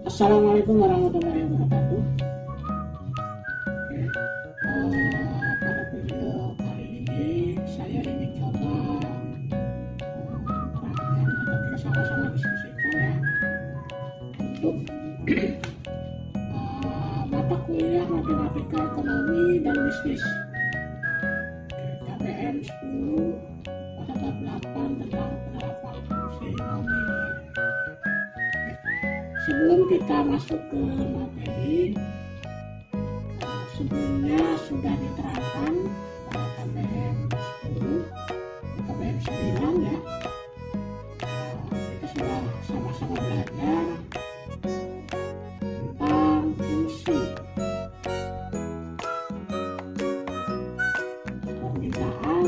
Assalamualaikum warahmatullahi wabarakatuh. Pada video kali ini saya ingin coba menerangkan atau kita sama-sama diskusikan ya untuk mata kuliah matematika ekonomi dan bisnis KBM 10 pada bab 8 tentang penerapan fungsi nominal. Sebelum kita masuk ke materi, sebelumnya sudah diterapkan pada KBM 10, KBM 9 ya. Kita sudah sama-sama belajar tentang fungsi permintaan,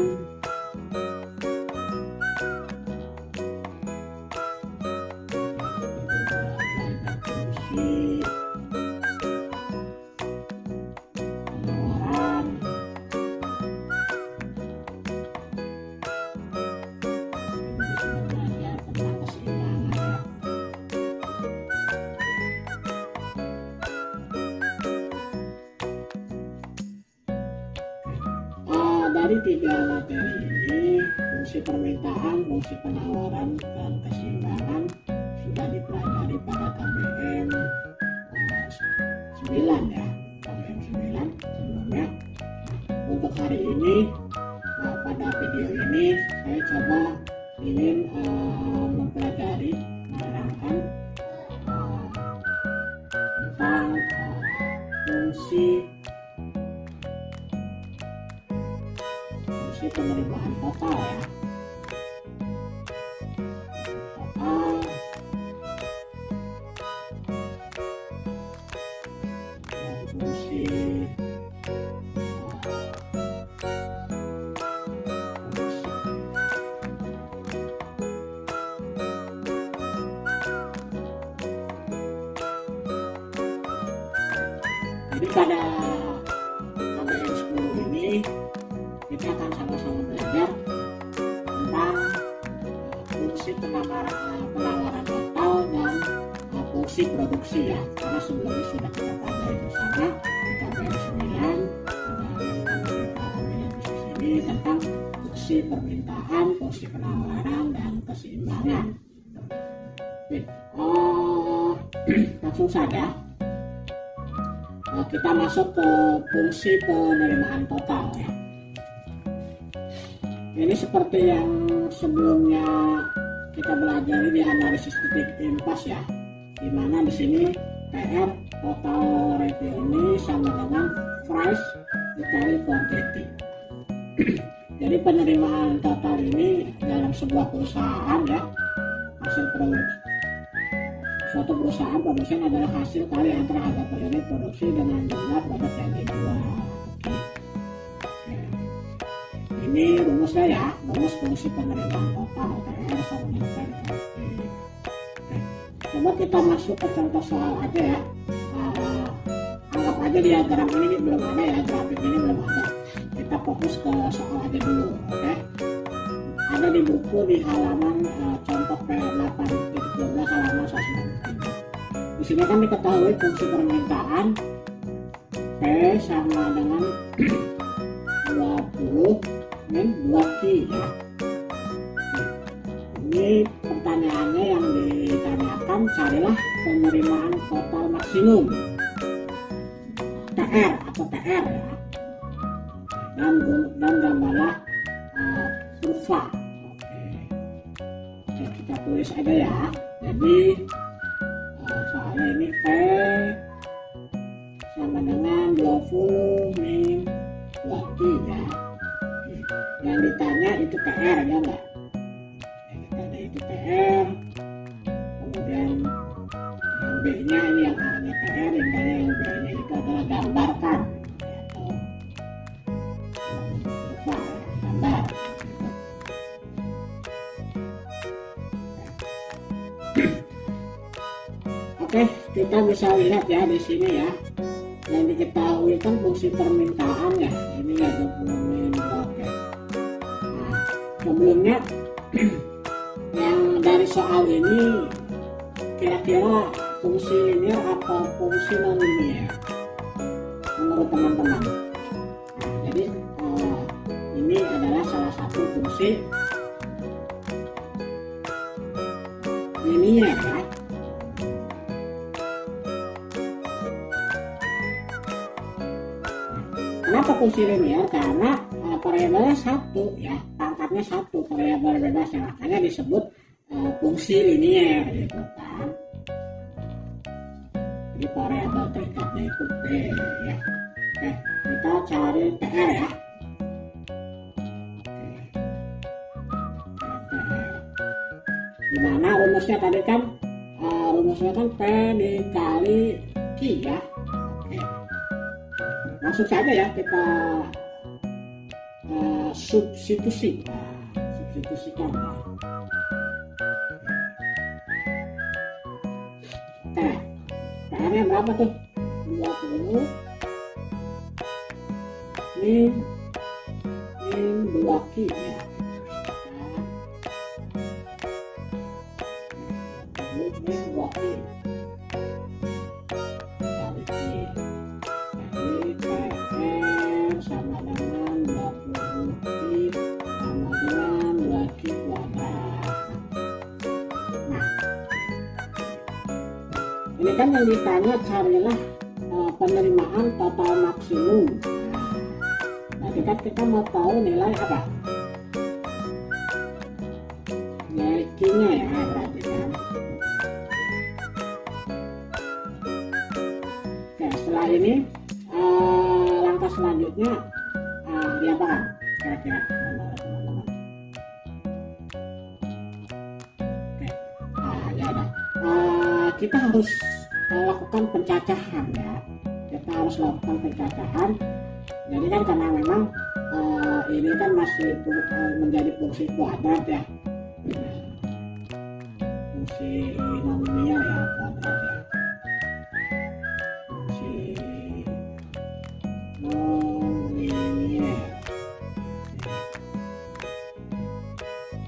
penawaran, belajar tentang keseimbangan ya. Dari tiga materi ini, fungsi permintaan, fungsi penawaran, dan keseimbangan sudah dipelajari pada KBM 9 ya, KBM 9 sebelumnya. Untuk hari ini, pada video ini saya coba ingin mempelajari, menerangkan tentang fungsi penerimaan total ya. Total dan fungsi jadi pada KBM 10 ini kita akan sama-sama belajar tentang fungsi penawaran total dan fungsi produksi ya, karena sebelumnya sudah kita pelajari bersama di KBM 9 dan bisnis ini tentang fungsi permintaan, fungsi penawaran, dan keseimbangan. Langsung saja kita masuk ke fungsi penerimaan total ya. Ini seperti yang sebelumnya kita belajar di analisis titik impas ya, dimana di sini PR total revenue sama dengan price dikali quantity. Jadi penerimaan total ini dalam sebuah perusahaan ya, hasil produksi. Suatu perusahaan produsen adalah hasil kali antara harga per unit produksi dengan jumlah produk yang dijual. Ini rumusnya ya, rumus fungsi penerimaan total PR sama dengan PRT. Coba kita masuk ke contoh soal aja ya. Anggap aja diagram ini belum ada ya, grafik ini belum ada. Kita fokus ke soal aja dulu, oke? Ada di buku di halaman contoh PR8.12 halaman 193. Di sini kan diketahui fungsi permintaan P sama dengan 20 min 2Q ya. Ini pertanyaannya yang ditanyakan, carilah penerimaan total maksimum TR atau TR ya, dan gambarlah kurva. Oke, kita tulis aja ya. Jadi soalnya ini P sama dengan 20 min 2Q ya. Yang ditanya itu PR ya enggak? Yang ditanya itu PR, kemudian yang B nya ini yang A-nya PR, yang tanya yang B nya itu adalah gambarkan atau gambar. Oke, kita bisa lihat ya di sini ya, yang diketahui kan fungsi permintaan ya, ini ya 20 min 2Q. Sebelumnya yang dari soal ini kira-kira fungsi linear atau fungsi non-linear menurut teman-teman? Nah, jadi ini adalah salah satu fungsi linear ya. Kenapa fungsi linear? Karena variabelnya satu ya, pangkatnya satu, variabel bebasnya, makanya disebut fungsi linear gitu kan. Jadi variabel terikatnya itu P ya. Oke, kita cari PR ya. Gimana rumusnya tadi kan? Rumusnya kan P dikali Q ya. Oke. Langsung saja ya kita substitusi. Substitusikan ya. Oke. PR-nya berapa tuh? 20 min 2Q ya. Min 2Q kali Q. Jadi PR sama dengan 20Q sama dengan 2Q kuadrat. Nah, ini kan yang ditanya carilah penerimaan total maksimum. Nanti kan kita mau tahu nilai apa? Nilai Q-nya ya berarti kan. Oke, setelah ini langkah selanjutnya diapakan kira-kira teman-teman? Oke, ya udah. Kita harus lakukan pencacahan ya. Kita harus lakukan pencacahan. Jadi kan karena memang ini kan masih menjadi fungsi kuadrat ya, fungsi non-linear ya, kuadrat ya, fungsi non-linear.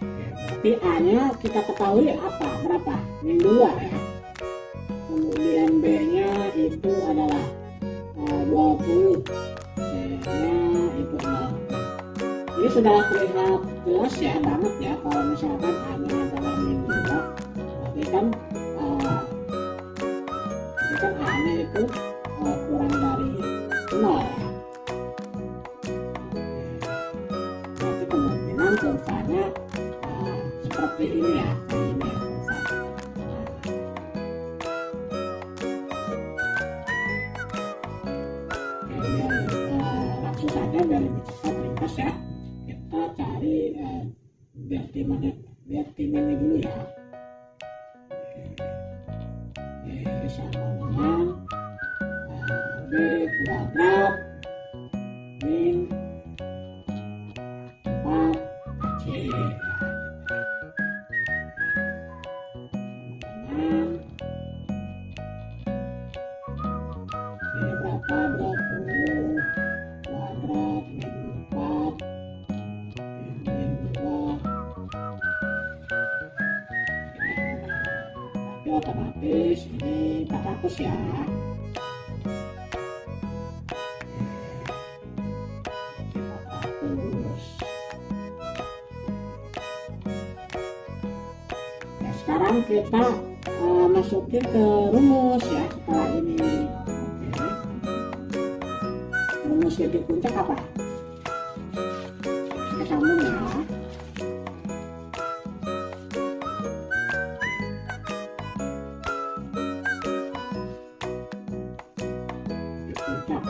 Oke, berarti A nya kita ketahui apa, berapa? Min 2 ya. Kemudian B nya itu adalah 20, C-nya itu 0. Ini sudah terlihat jelas ya banget ya, kalau misalkan A-nya adalah min 2, berarti kan A-nya itu kurang dari 0 ya. Berarti kemungkinan kurvanya seperti ini ya, ini ya kurvanya. Langsung saja biar lebih cepat ringkas ya, kita cari Bertimannya dulu ya. Oke, sama dengan B kuadrat min 4C dengan ini berapa? 20 kuadrat min 4 min 2. Tapi otomatis ini 400 ya. Nah, sekarang kita masukin ke rumus ya setelah ini. Oke. Rumus titik puncak apa? Kita sambung ya. Titik puncak.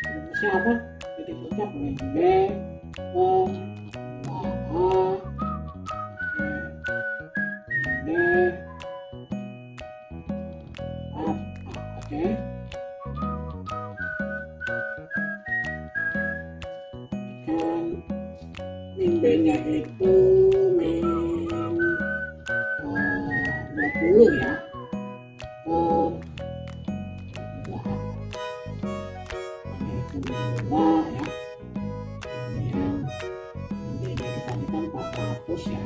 Rumusnya apa? Titik puncak min B O A B A. Oke. Kan min B nya itu min ya. Itu 2 ya. Kemudian ini dikalikan 400 ya.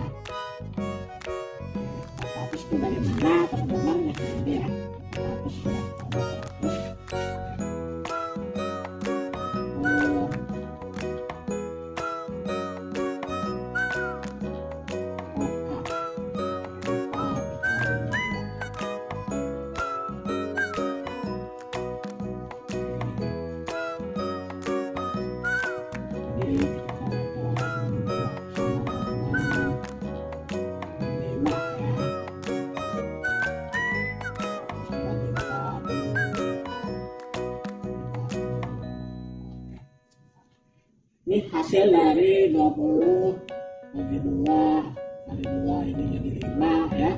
400 itu dari mana teman-teman? Nah ini ya, 400 ya. 4 ini hasil dari 20 bagi 2 kali 2 ini jadi 5 ya.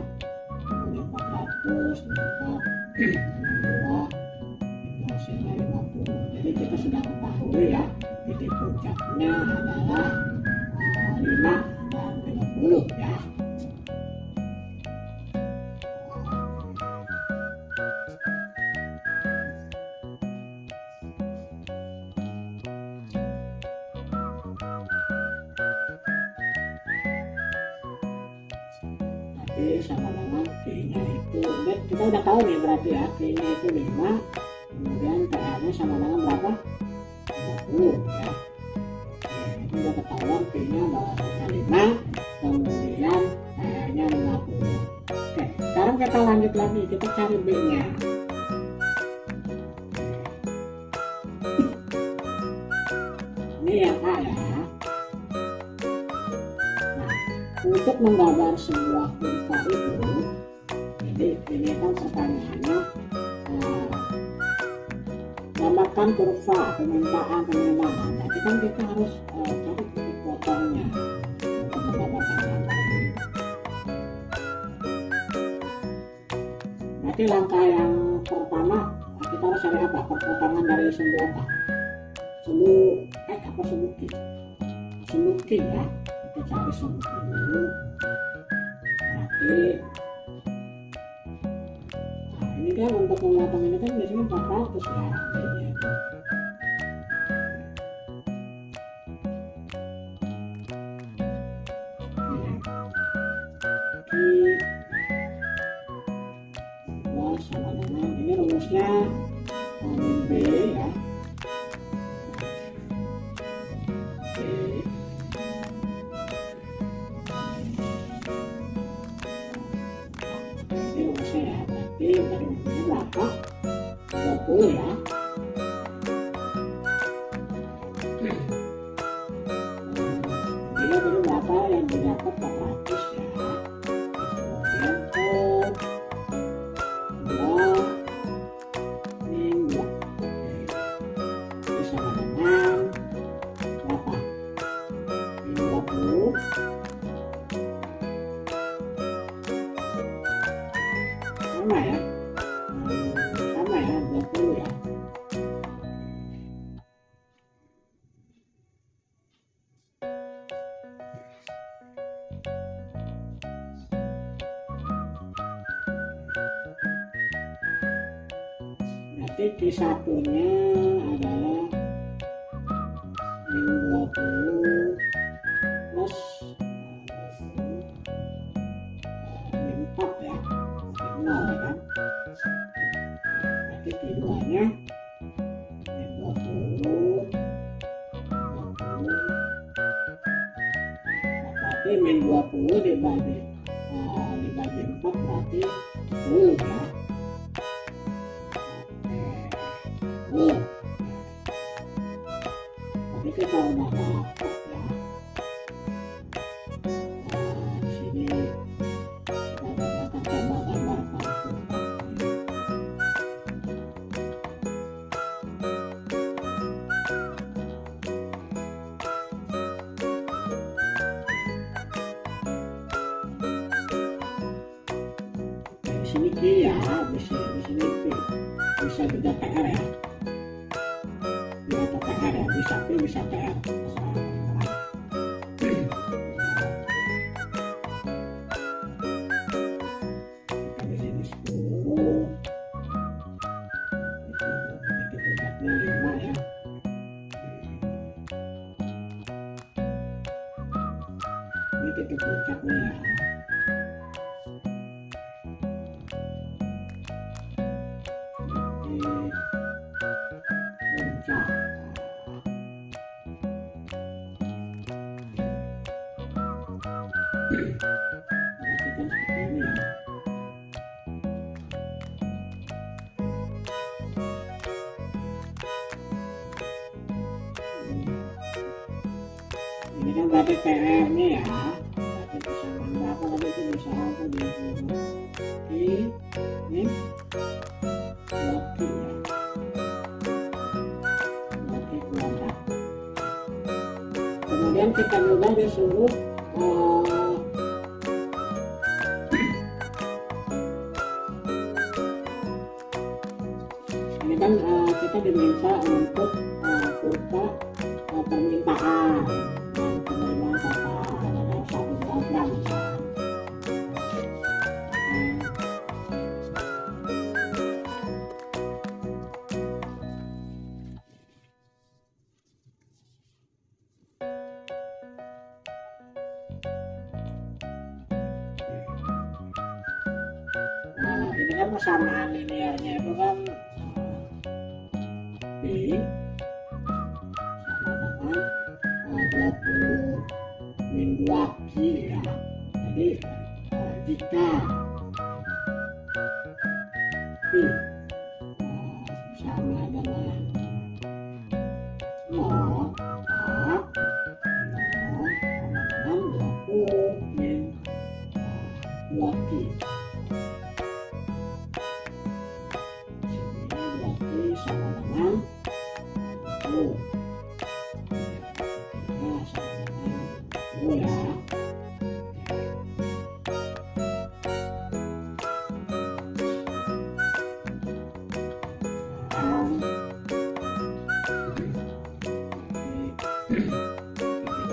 Kemudian 400 kali 2 itu hasilnya 50. Jadi kita sudah ketahui ya, titik puncaknya adalah 5 dan 50 ya. Sama dengan P-nya itu kita udah tahu nih berarti ya, P-nya itu 5, kemudian PR-nya sama dengan berapa? 50 ya. Ini udah ketahuan P-nya adalah 5, kemudian PR-nya 50. Oke, sekarang kita lanjut lagi, kita cari B-nya. Ini yang A ya. Untuk menggambar sebuah kurva itu, jadi ini kan pertanyaannya gambarkan kurva permintaan penerimaan. Jadi kan kita harus cari titik potongnya untuk menggambarkan gambar ini. Berarti langkah yang pertama kita harus cari apa? Perpotongan dari sumbu apa? Sumbu X apa sumbu Q? Sumbu Q ya. Kita cari sumbu dulu. Berarti nah ini kan untuk memotong ini kan biasanya 400 ya. Sama dengan ini rumusnya min B ya. Ini rumusnya ya, berarti dari ini berapa? 20 ya. Dia tadi berapa yang didapat 400 ya. Sama ya, 20 ya. Berarti Q1 nya adalah min 20 plus min 4 ya, min 0 ya kan. Berarti Q2 nya min 20 berarti min 20 dibagi 4 berarti 10 ya. Tapi kita udah dapat ya. Di sini kita dapatkan gambar-gambar palsu. Di sini Q ya, di sini P. Bisa juga PR ya. Atau PR ya, bisa P bisa PR. Di PR nih ya, berarti persamaan berapa tadi itu bisa apa di ini 2Q ya, 2Q kuadrat. Kemudian kita juga disuruh ini kan kita diminta untuk kurva permintaan dan penerimaan total dalam satu program misalnya. Ini kan persamaan linearnya itu kan B sama dengan 20 min 2Q ya. Jadi jika P sama dengan 0, maka 0 sama dengan 20 min 2Q. Sama dengan 10 sama dengan 10 ya.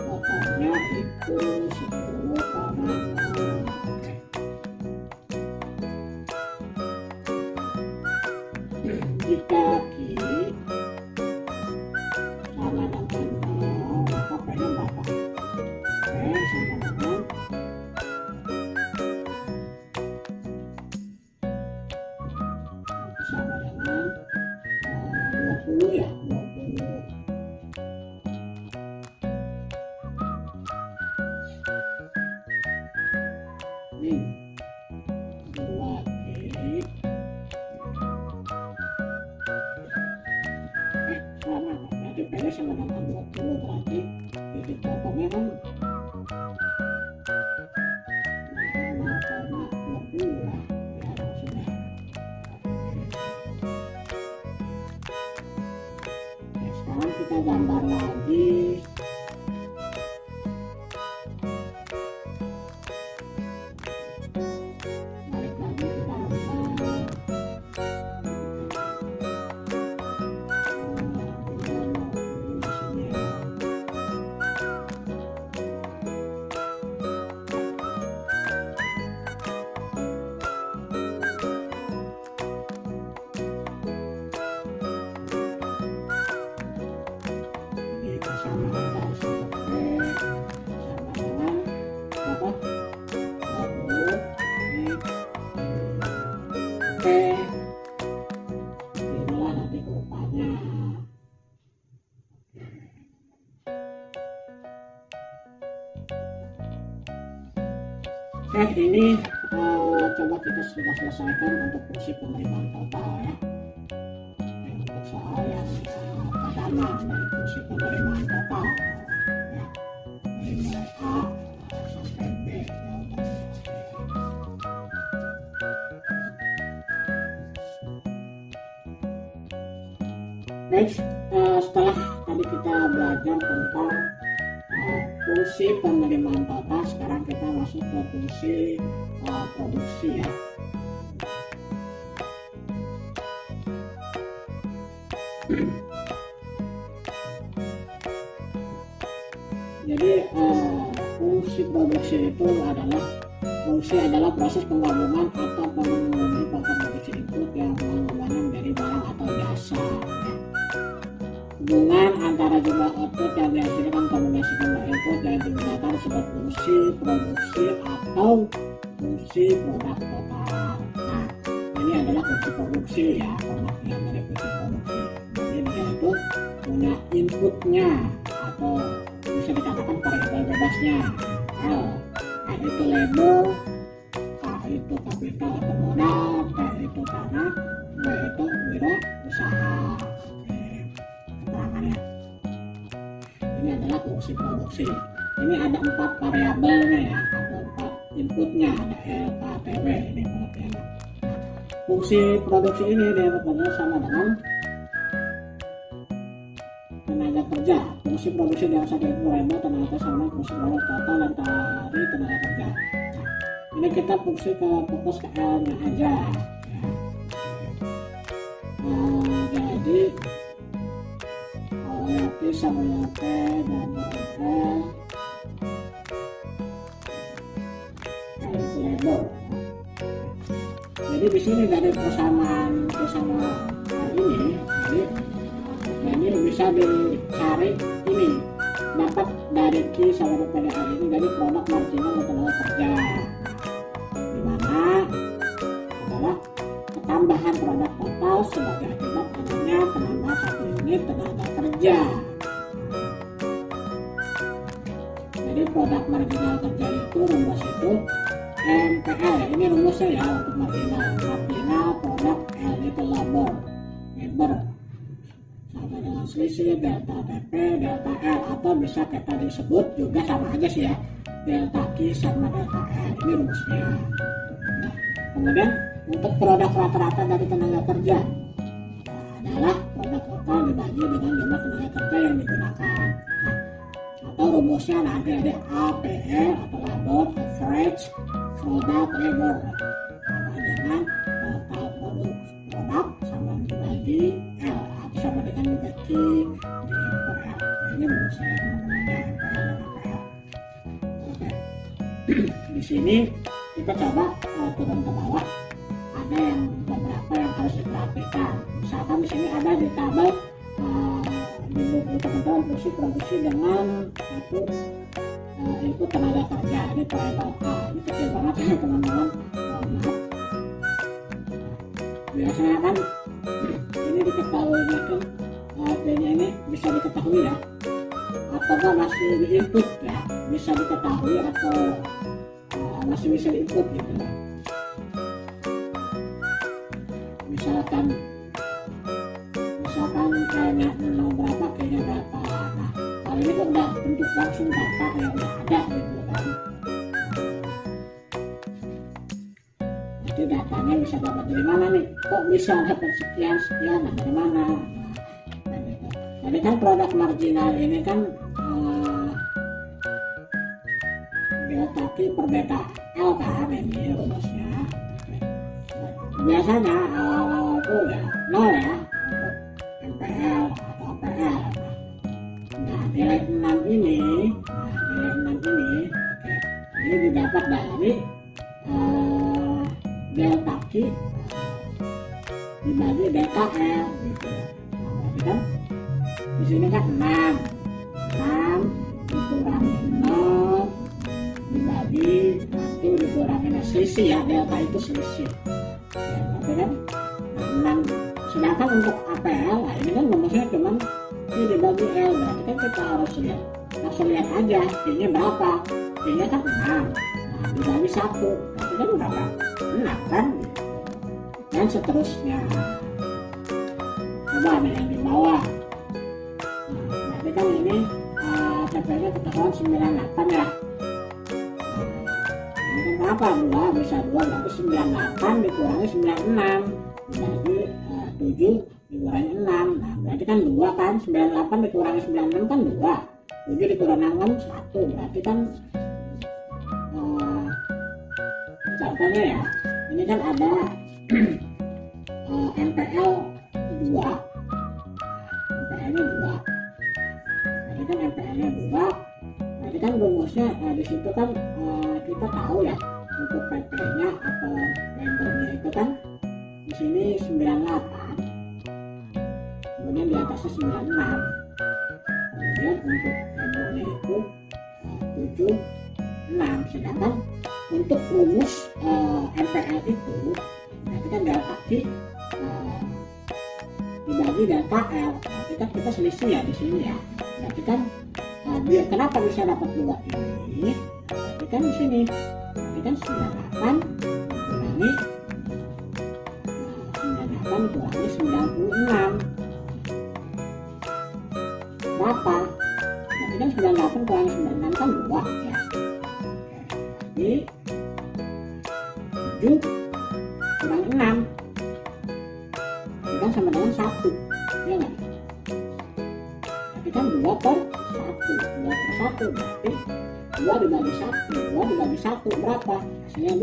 Potongnya itu 10,0. Jika Q sama dengan 0, maka P-nya berapa? P sama dengan sama dengan 20 ya, 20. Ini 2Q sama, berarti P sama dengan 20, berarti titik potongnya kan 0,20 lah ya maksudnya. Oke, sekarang kita gambar lagi. Balik lagi ke gambar. Sama dengan satu P sama dengan apa? 20 min P. Inilah nanti kurvanya. Oke, ini coba kita sudah selesaikan untuk fungsi penerimaan total ya. Untuk soal yang pertama dari fungsi penerimaan total ya, dari mulai A sampai B jawabannya. Baik, setelah tadi kita belajar tentang fungsi penerimaan total, sekarang kita masuk ke fungsi produksi ya. Jadi fungsi produksi itu adalah proses penggabungan atau pengembangan produksi input yang mengubahnya menjadi barang atau jasa ya. Hubungan antara jumlah output yang dihasilkan kombinasi jumlah input yang digunakan disebut fungsi produksi atau fungsi produk total. Nah, ini adalah fungsi produksi ya, pengertian dari fungsi produksi. Jadi dia itu punya inputnya atau bisa dikatakan variabel bebasnya. L itu label, K itu kapital atau modal, T itu tanah, B itu wirausaha. Keterangannya ini adalah fungsi produksi. ini ada 4 variabelnya ya, ada 4 inputnya, ada L, K, T, W ini pengertiannya. Fungsi produksi ini dapat sama dengan tenaga kerja. Fungsi produksi dalam satu variabel tenaga kerja sama fungsi produk total dan dari tenaga kerja. Ini kita fungsi ke fokus ke L nya aja ya. Jadi P sama yang P dan L itu label. Jadi di sini dari persamaan P sama L ini, jadi ini bisa dicari ini dapat dari Q sama pada L ini dari produk marginal tenaga kerja, di mana adalah ketambahan produk total sebagai akibat adanya penambahan 1 unit tenaga kerja. Jadi produk marginal kerja itu rumus itu MPL, ini rumusnya ya untuk marginal produk L itu labor sama dengan selisih delta TP delta L, atau bisa kita disebut juga sama aja sih ya, delta Q sama delta L, ini rumusnya. Nah, kemudian untuk produk rata-rata dari tenaga kerja adalah produk total dibagi dengan jumlah tenaga kerja yang digunakan. Atau rumusnya nanti ada APL atau labor average product labor sama dengan total produk sama dibagi L atau sama dengan dibagi per L. Ini rumusnya teman-teman, MPL dan APL. Oke. Di sini kita coba turun ke bawah. Ada yang beberapa yang harus diperhatikan. Misalkan di sini ada di tabel di buku teman-teman fungsi produksi dengan satu input tenaga kerja, ini variabel A, ini kecil banget ya teman-teman, maaf. Biasanya kan ini diketahuinya kan P-nya ini bisa diketahui ya, atau masih di input ya, bisa diketahui atau masih bisa di input gitu ya. Misalkan kayaknya mau berapa, kayaknya berapa. Nah, kalau ini kok udah bentuk langsung data yang udah ada gitu kan. Jadi datanya bisa dapat dari mana nih? Kok bisa dapat sekian? Nah, dari mana? Nah, gitu. Jadi kan produk marginal ini kan delta Q per delta L kan, ini rumusnya. Biasanya awal-awal tuh ya 0 ya untuk MPL atau APL. Nah, nilai 6 ini, oke, ini didapat dari delta Q dibagi delta L gitu. Nah, berarti kan di sini kan 6 dikurangi 0 dibagi 1 dikurangi selisih ya, delta itu selisih. Ya, tapi kan 6, sedangkan untuk APL, nah ini kan rumusnya cuman ini dibagi L, berarti kan kita harus lihat aja Q-nya berapa. Q-nya kan 6, nah dibagi 1, berarti kan berapa? 6 kan, dan seterusnya. Coba nih yang di bawah, nah berarti kan ini TP-nya ketahuan 98 ya. Ini kan berapa? 2, bisa 2, berarti 98 dikurangi 96 dibagi 7 dikurangi 6. Nah berarti kan 2 kan, 98 dikurangi 96 kan 2, 7 dikurangi 6 1, berarti kan contohnya ya, ini kan ada MPL 2, MPL nya 2, berarti kan MPL nya 2, berarti kan rumusnya di situ kan kita tahu ya untuk PP nya atau labelnya itu kan di sini 98, kemudian di atasnya 96, kemudian untuk labelnya itu 76, sedangkan untuk rumus MPL itu berarti kan delta Q dibagi delta L, berarti kan kita selisih ya di sini ya, berarti kan kenapa bisa dapat 2 ini, berarti kan di sini berarti kan 98 dikurangi 96 berapa, berarti Berarti kan 98 kurang 96 kan 2 ya. Jadi 7 kurang 6 itu kan sama dengan 1, ya nggak? Tapi kan 2 per 1, 2 per 1 berarti 2 dibagi 1, 2 dibagi 1 berapa? Hasilnya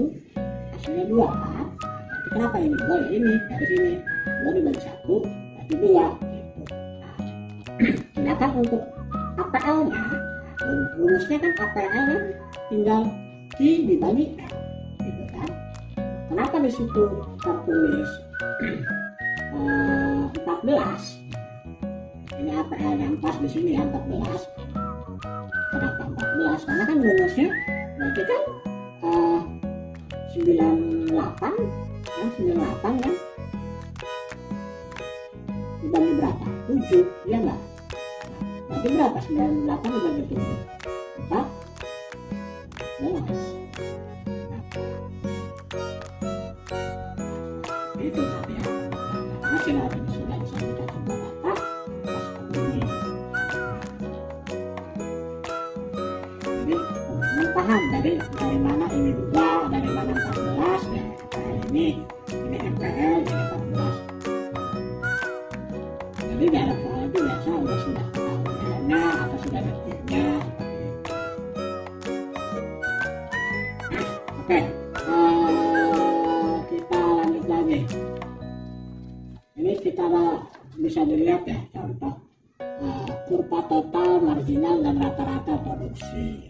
2 kan? Berarti kenapa ini 2 ya ini, dari sini 2 dibagi 1 berarti 2 gitu. Sedangkan untuk APL nya, rumusnya kan APL kan tinggal Q dibagi L gitu kan. Kenapa di situ tertulis 14? Ini APL yang pas di sini ya 14. Kenapa 14? Karena kan rumusnya berarti kan 98 kan 98 kan dibagi berapa? 7, iya enggak? Berarti berapa? 98 dibagi 7 14. Itu tadi ya. Hasil hari ini sudah disampaikan kepada Bapak pas ini. Jadi teman-teman paham dari mana ini 2, dari mana 14 ya. Ini MPL, ini 14. Jadi dalam soal itu biasa sudah ketahuannya atau sudah detiknya. Oke, kita lanjut lagi. Ini kita bisa dilihat ya contoh kurva total, marginal, dan rata-rata produksi.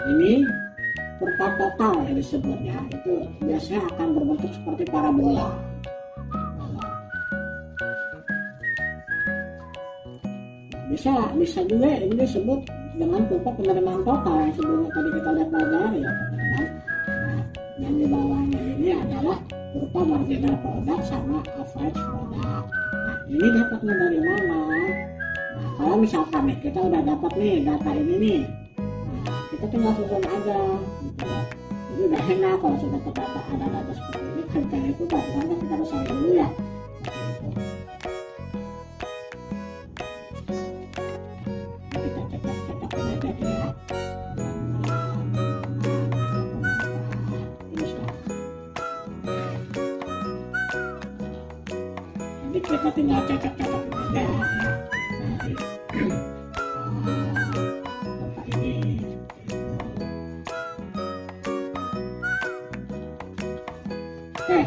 Ini kurva total yang disebutnya itu biasanya akan berbentuk seperti parabola. Bisa juga ini disebut dengan kurva penerimaan total yang sebelumnya tadi kita lihat pelajari ya teman-teman. Nah, yang di bawahnya ini adalah kurva marginal product sama average product. Nah, ini dapatnya dari mana? Nah, kalau misalkan nih kita udah dapat nih data ini nih, nah, kita tinggal susun aja gitu ya. Jadi udah enak kalau sudah ada data seperti ini. Kerjanya itu kan kita harus cari dulu ya. Jadi kita tinggal cocok-cocok aja ya. Ini oke,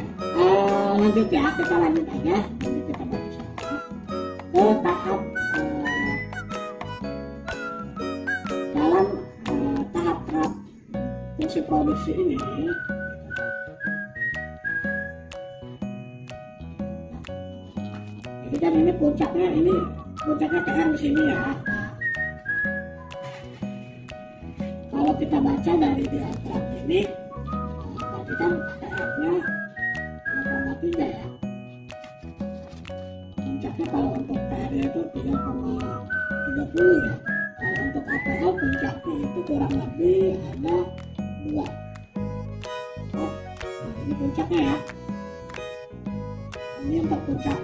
lanjut ya, kita lanjut aja. Nanti kita baca sama ke tahap dalam tahap fungsi produksi ini. Jadi kan ini puncaknya TR di sini ya. Kalau kita baca dari diagram ini, berarti kan TR-nya 0,3 ya. Puncaknya kalau untuk TR-nya itu 3,30 ya. Kalau untuk APL puncaknya itu kurang lebih ada 2. Oh, nah ini puncaknya ya. Ini untuk puncak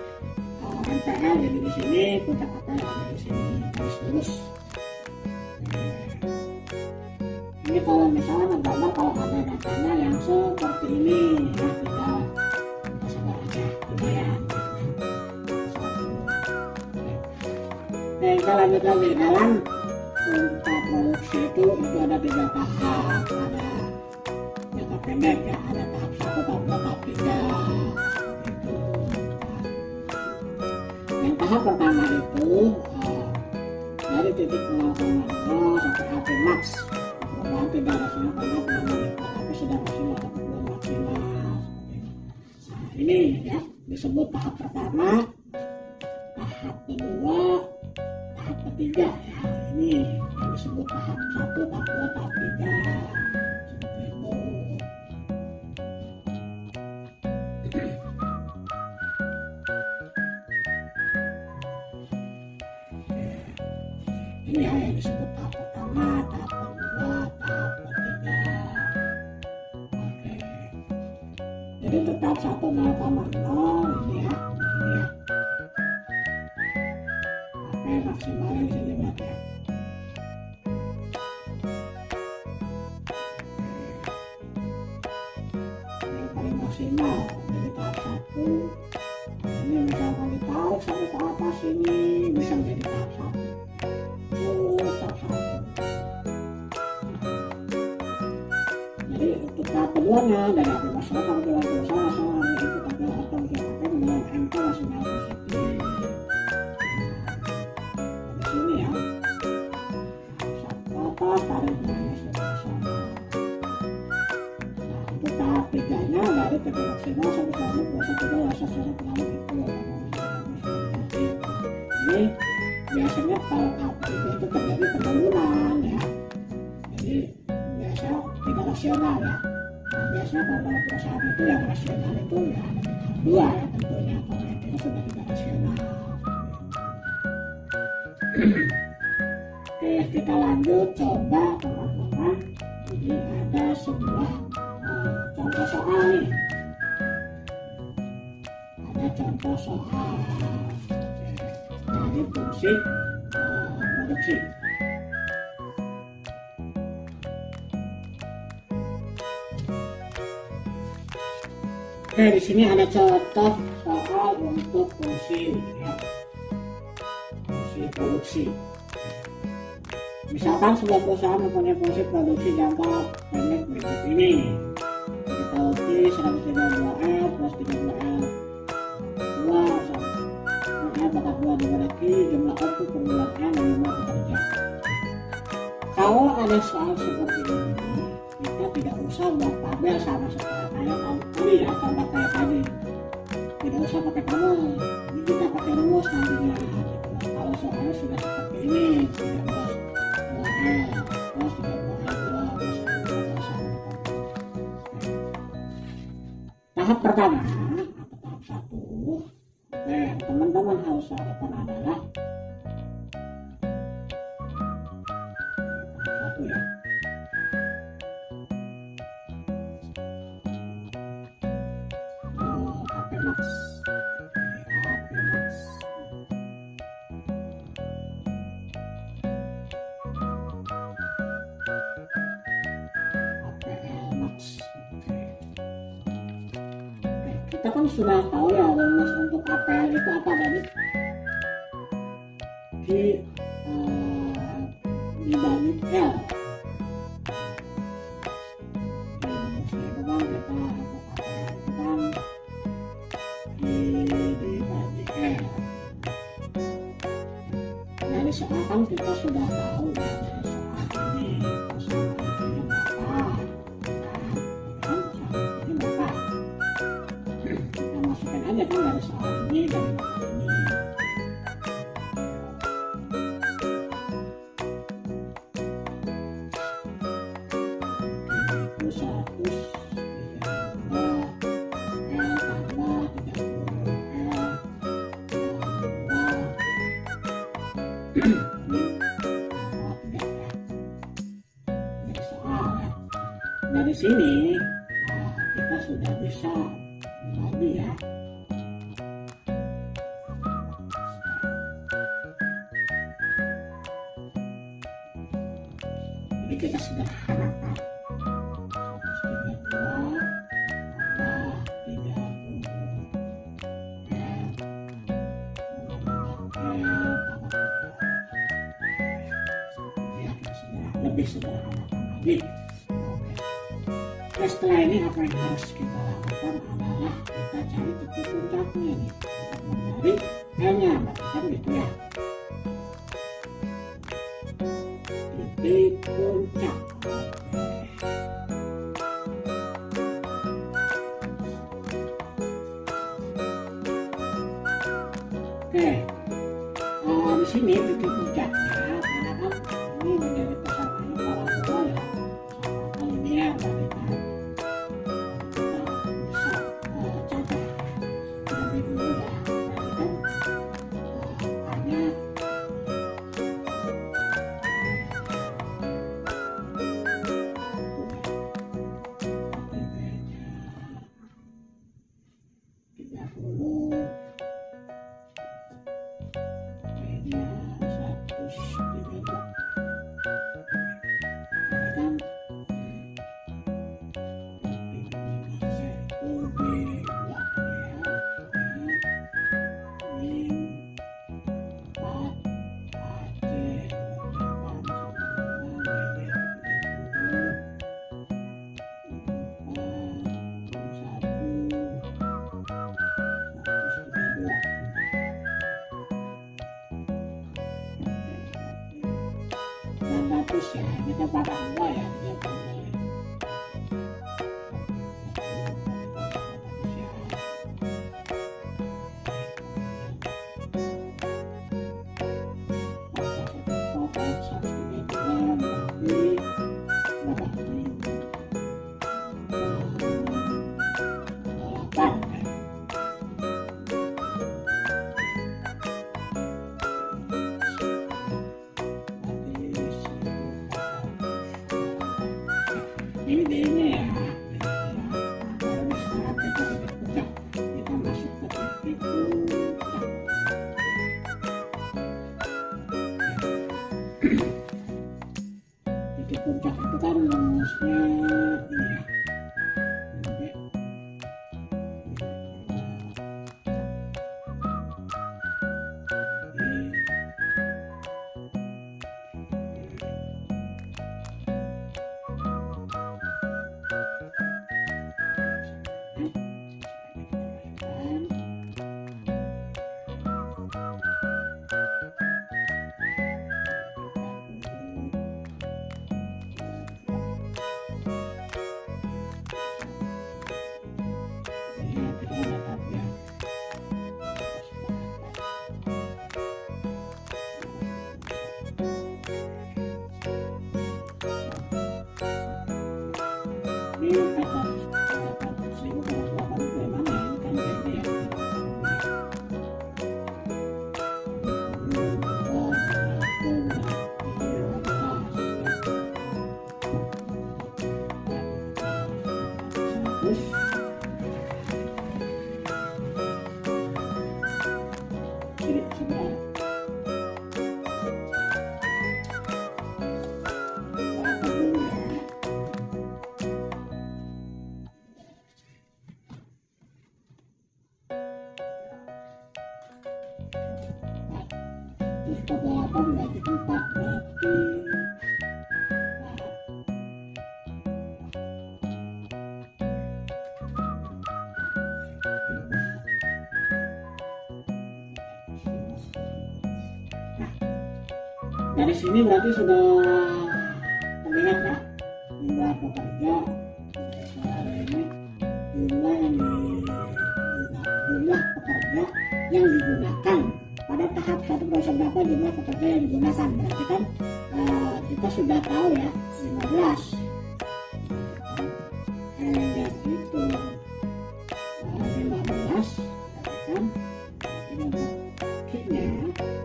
MPL jadi di sini, puncak APL ada di sini, garis lurus. Ini kalau misalnya gambar kalau ada datanya yang seperti ini, nah tinggal sabar aja, lumayan. Oke, kita lanjut lagi dalam puncak produksi itu ada 3 tahap, ada jangka pendek ya, ada tahap 1, tahap 2, tahap 3. Tahap pertama itu dari titik 0,0 sampai akhir max. Perubahan tidak rasional karena perubahan tapi sudah maksimal atau belum maksimal. Nah ini ya disebut tahap pertama, tahap kedua, tahap ketiga ya. Ini yang disebut tahap 1, tahap 2, tahap 3. Seperti itu. Ini ya yang disebut tahap pertama, tahap kedua, tahap ketiga. Oke. Jadi untuk tahap 1 0,0 ini ya, ini ya. Oke, maksimalnya di sini berarti ya. Yang paling maksimal dari tahap 1 ini misalkan ditarik sampai ke atas ini bisa menjadi tahap 1 terus tahap 1. Jadi untuk tahap keduanya dari api masalah sampai dengan perusahaan nasional itu tabel atau JKP dengan MK nasional positif. Di sini ya satu atas tarik dengan nasional. Nah untuk tahap 3-nya dari TP maksimal sampai dengan kuasa tiga asas pengaruh itu. Ini biasanya kalau tahap 3 itu terjadi penurunan ya. Jadi biasa tidak rasional ya. Nah, biasanya kalau dalam perusahaan itu yang rasional itu ya ada di tahap 2 ya tentunya. Kalau yang itu sudah tidak rasional. Oke, kita lanjut coba teman-teman. Ini ada sebuah contoh soal nih. Ada contoh soal dari fungsi produksi. Oke, di sini ada contoh soal untuk fungsi ya. Fungsi produksi. Misalkan sebuah perusahaan mempunyai fungsi produksi jangka pendek berikut ini. Kita uji 132L plus 32L 2 sama bakal 2 dibagi jumlah output per bulannya dan jumlah pekerja. Kalau ada soal seperti ini, kita tidak usah buat tabel sama seperti kayak tadi ya, contoh kayak tadi. Tidak usah pakai tabel, ini kita pakai rumus nantinya. Kalau soalnya sudah seperti ini, 32L plus 32L 2 plus 2 tahap pertama atau tahap 1 yang teman-teman harus lakukan adalah tahap 1 ya. HP Max. HP Max. HPL Max. Kita kan sudah tahu ya rumus untuk APL itu apa tadi? Dibagi L. Rumusnya itu kan kita untuk APL itu kan dibagi L. Dari soal kan kita sudah tahu ya dari soal ini persamaan berapa. Masukkan aja kan dari soal ini dari soal ini. Itu 132 L tambah 30 L dari soal ya. Dari sini kita sudah bisa membagi ya. Jadi kita sederhanakan 132 tambah 30 ya, lebih sederhanakan lagi. Nah, setelah ini apa yang harus kita lakukan adalah kita cari titik puncaknya nih untuk mencari L-nya, berarti kan gitu ya. Titik puncak. Oke. Di sini titik puncaknya karena kan ini menjadi persamaannya parabola ya. Persamaannya linear berarti kan. dua Min 4 Aceh ya, kita pakai dua ya, ini ya. Sekarang kita buka, kita masuk ke titik puncak. Titik puncak itu kan rumusnya ini ya. Terus pada 8 bagi 4 berarti dari sini berarti sudah terlihat ya jumlah pekerja ini, jumlah pekerja yang digunakan pada tahap 1 proses berapa jumlah pekerja yang digunakan. Berarti kan kita sudah tahu ya 15 dari itu 15 kan kitnya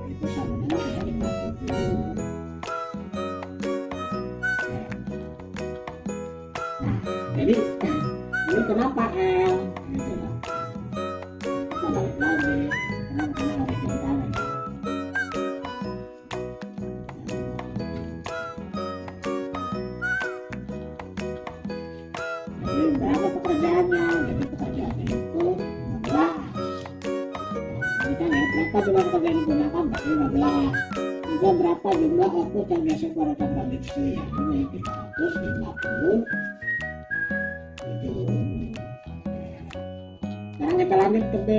itu sama dengan 57. Nah jadi ini kenapa L gitu loh, kita balik lagi kenapa ada kentang. Jadi berapa pekerjaannya? Jadi pekerjaannya itu 15. Ini kan ya berapa jumlah pekerjaan yang digunakan berarti 15. Juga berapa jumlah output yang biasa pada kontraksi ya ini 350. Sekarang kita lanjut ke B,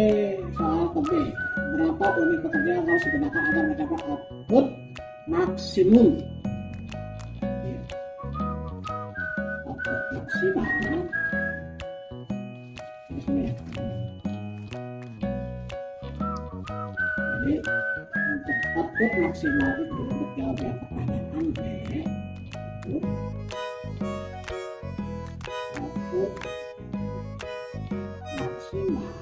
soal ke B. Berapa unit pekerja yang harus digunakan agar mencapai output maksimum? Output maksimal. Jadi untuk output maksimal itu untuk jawabnya pertanyaan B itu output maksimal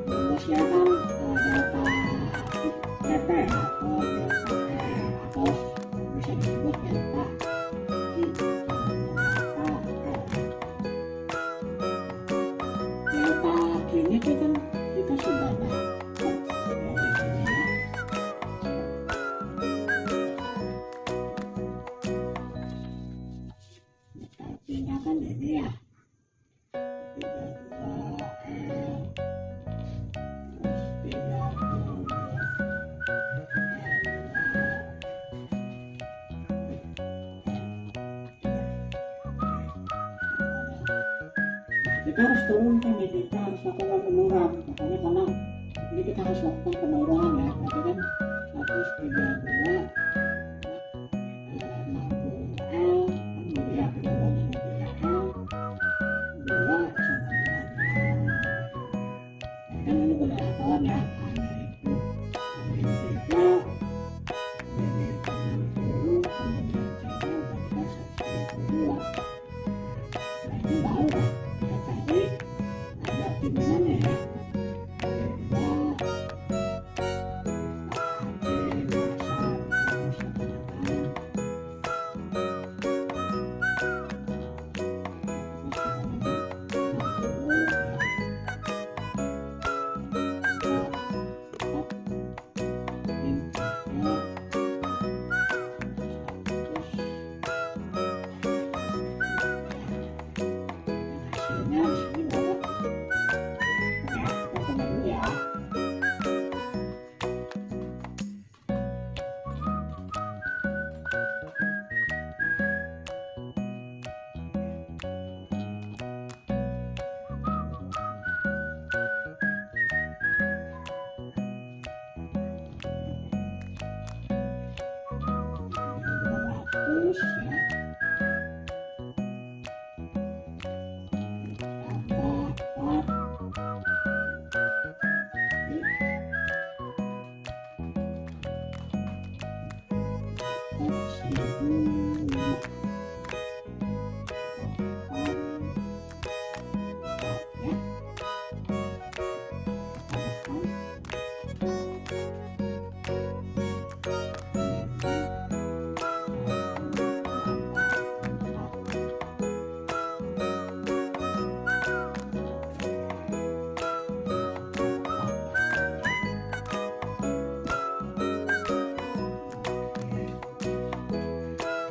rumusnya kan data ya atau atau bisa disebut data I. sebenarnya kan kita sudah dapat dari sini ya. Kita pindahkan ini ya. 32L terus 32. Kita harus turunkan nih, kita harus lakukan penurunan, makanya karena ini kita harus lakukan penurunan ya. Berarti kan 132 60L kan gitu ya, penurunan 3L 2 sama dengan 6. Kan ini udah kawan ya, hanya itu ambil 3 ini 60 kemudian C-nya berarti 132. Nah ini baru lah kita cari ada timbangannya ya. Terus ya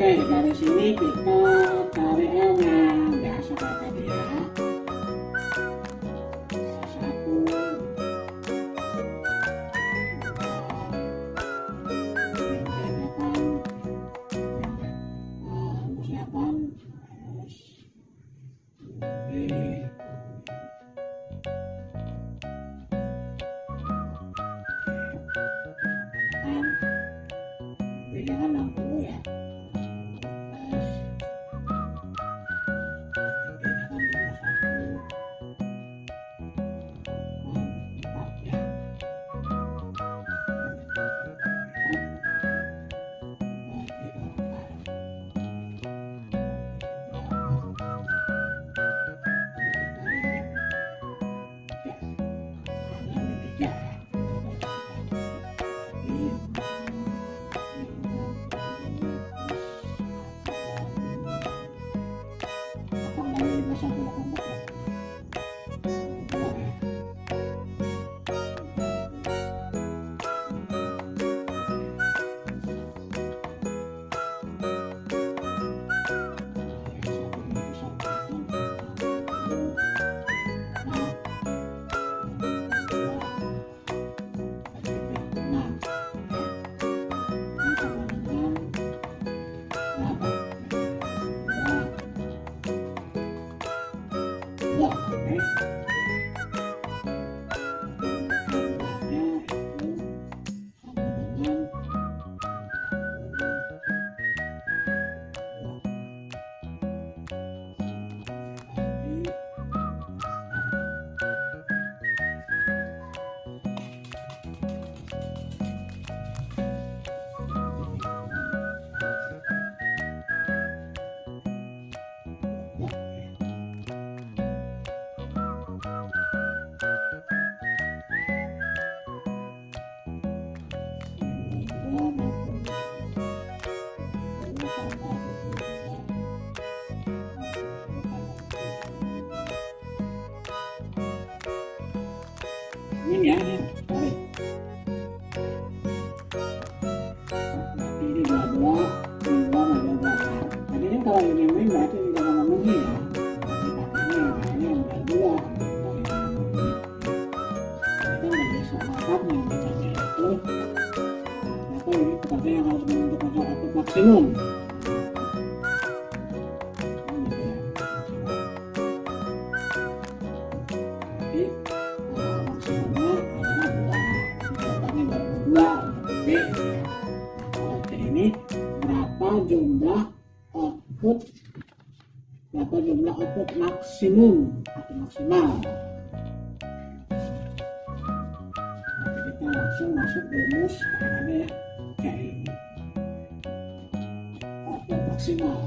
Oke, dari sini kita cari L-nya biasa kayak tadi ya. 1 B-nya kan rumusnya kan terus B kan B-nya kan 60 ya. ini ya, ini tarik. Berarti ini 22 22. Tadi kan kalau ini main berarti tidak memenuhi ya. Berarti ini udah 2. Ini kan lebih soalnya bacanya itu. Maka ini pekerja yang harus menentukan output maksimum. Maksimumnya adalah 2. Jadi jawabannya 22 B. Oke, ini berapa jumlah output maksimum atau maksimal. Oke, kita langsung masuk rumus ada ya kayak ini. Output maksimal.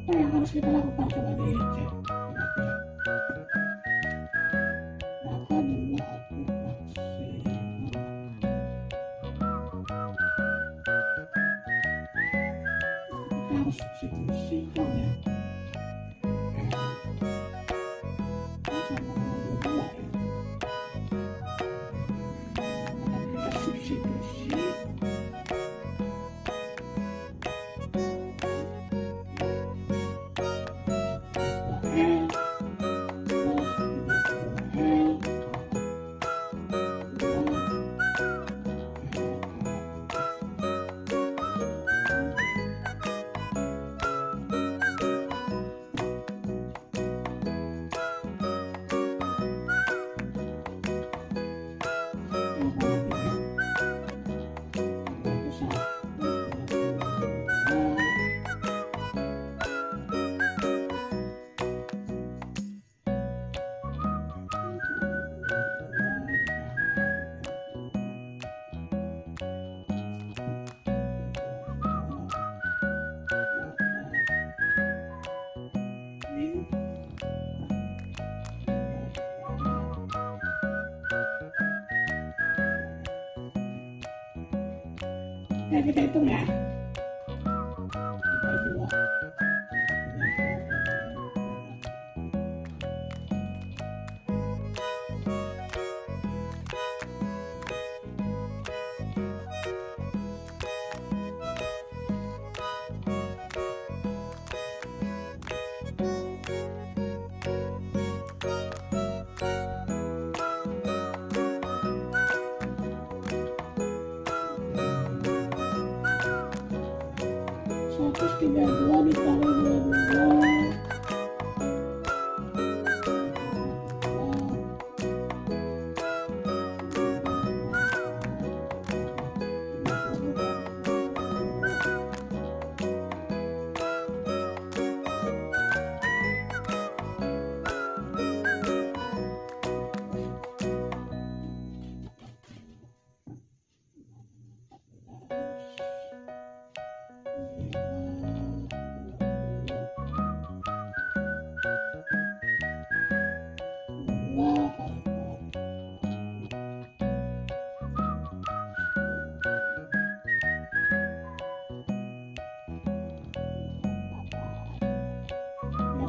Apa yang harus kita lakukan, coba dicek. Berapa jumlah output maksimal? Kita harus substitusikan ya. Sama 22 ya. Kita substitusi. Nah, kita hitung ya. Kita hitung. Terus 32 dikali 22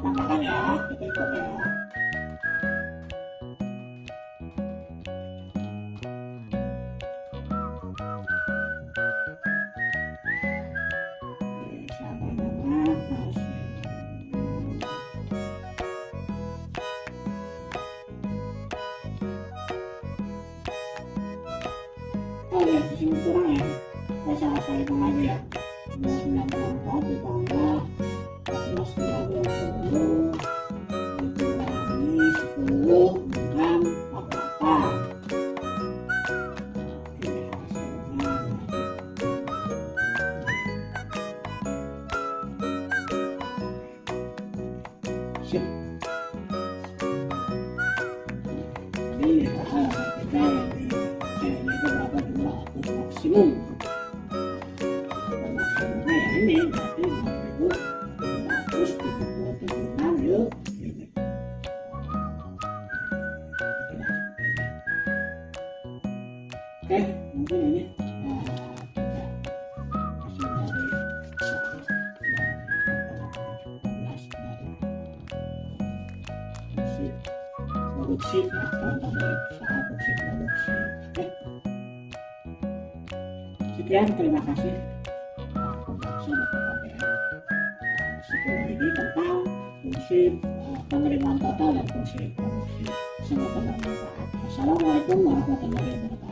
tambahkan ya, kita hitung ya. Sama dengan hasil. Oh ya, di sini kurang ya. Saya hitung lagi ya. 294 ditambah 14,20 dikurangi 10 dengan 48. Oke, hasilnya sip. Jadi kita ini berapa jumlah output maksimum. Maksimumnya ya ini berarti 6.376 yuk. Oke, mungkin ini hasil dari produksi ya, contoh dari usaha produksi. Oke. Sekian, terima kasih. Sobat KPR. Sekolah ini tentang fungsi penerimaan total dan fungsi produksi. Semoga bermanfaat. Assalamualaikum warahmatullahi wabarakatuh.